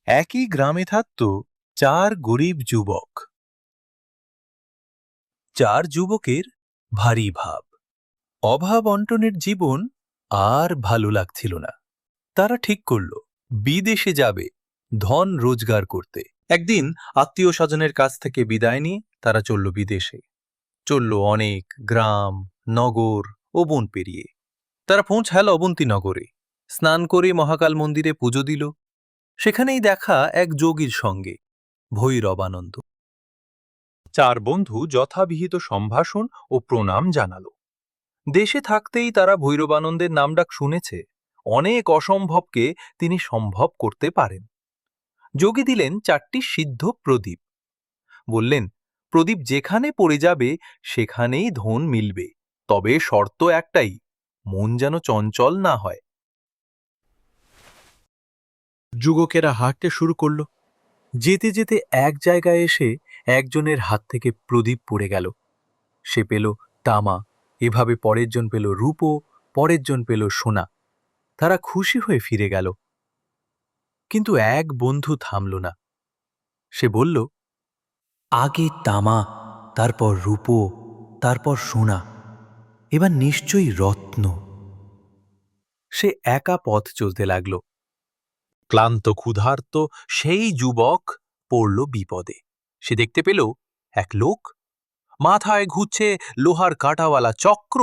একই গ্রামে থাকত চার গরিব যুবক। চার যুবকের ভারী ভাব। অভাব অন্টনের জীবন আর ভালো লাগছিল না। তারা ঠিক করল বিদেশে যাবে ধন রোজগার করতে। একদিন আত্মীয় স্বজনের কাছ থেকে বিদায় নিয়ে তারা চলল বিদেশে। চলল অনেক গ্রাম, নগর ও বন পেরিয়ে। তারা পৌঁছাল অবন্তী নগরে। স্নান করে মহাকাল মন্দিরে পুজো দিল। সেখানেই দেখা এক যোগীর সঙ্গে, ভৈরবানন্দ। চার বন্ধু যথাবিহিত সম্ভাষণ ও প্রণাম জানাল। দেশে থাকতেই তারা ভৈরবানন্দের নামডাক শুনেছে। অনেক অসম্ভবকে তিনি সম্ভব করতে পারেন। যোগী দিলেন 4টি সিদ্ধ প্রদীপ। বললেন, প্রদীপ যেখানে পড়ে যাবে সেখানেই ধন মিলবে, তবে শর্ত একটাই, মন যেন চঞ্চল না হয়। যুবকেরা হাঁটতে শুরু করল। যেতে যেতে এক জায়গায় এসে একজনের হাত থেকে প্রদীপ পড়ে গেল। সে পেল তামা, এভাবে পরের জন পেল রূপো, পরের জন পেল সোনা। তারা খুশি হয়ে ফিরে গেল। কিন্তু এক বন্ধু থামল না। সে বলল, আগে তামা, তারপর রূপো, তারপর সোনা, এবার নিশ্চয়ই রত্ন। সে একা পথ চলতে লাগল। ক্লান্ত ক্ষুধার্ত সেই যুবক পড়ল বিপদে। সে দেখতে পেল এক লোক, মাথায় ঘুরছে লোহার কাঁটাওয়ালা চক্র।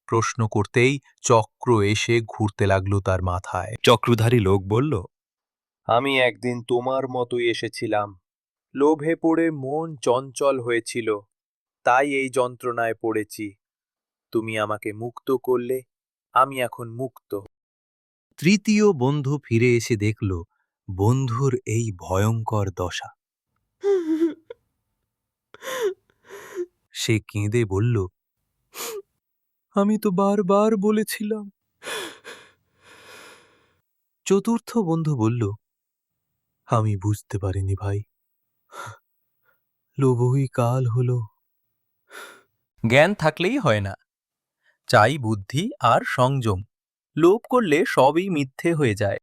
প্রশ্ন করতেই চক্র এসে ঘুরতে লাগলো তার মাথায়। চক্রধারী লোক বলল, আমি একদিন তোমার মতোই এসেছিলাম। লোভে পড়ে মন চঞ্চল হয়েছিল, তাই এই যন্ত্রণায় পড়েছি। তুমি আমাকে মুক্ত করলে, আমি এখন মুক্ত। তৃতীয় বন্ধু ফিরে এসে দেখল বন্ধুর এই ভয়ঙ্কর দশা। সে কেঁদে বলল, আমি তো বারবার বলেছিলাম। চতুর্থ বন্ধু বলল, আমি বুঝতে পারিনি ভাই, লোভই কাল হলো। জ্ঞান থাকলেই হয় না, চাই বুদ্ধি আর সংযম। লোভ করলে সবই মিথ্যে হয়ে যায়।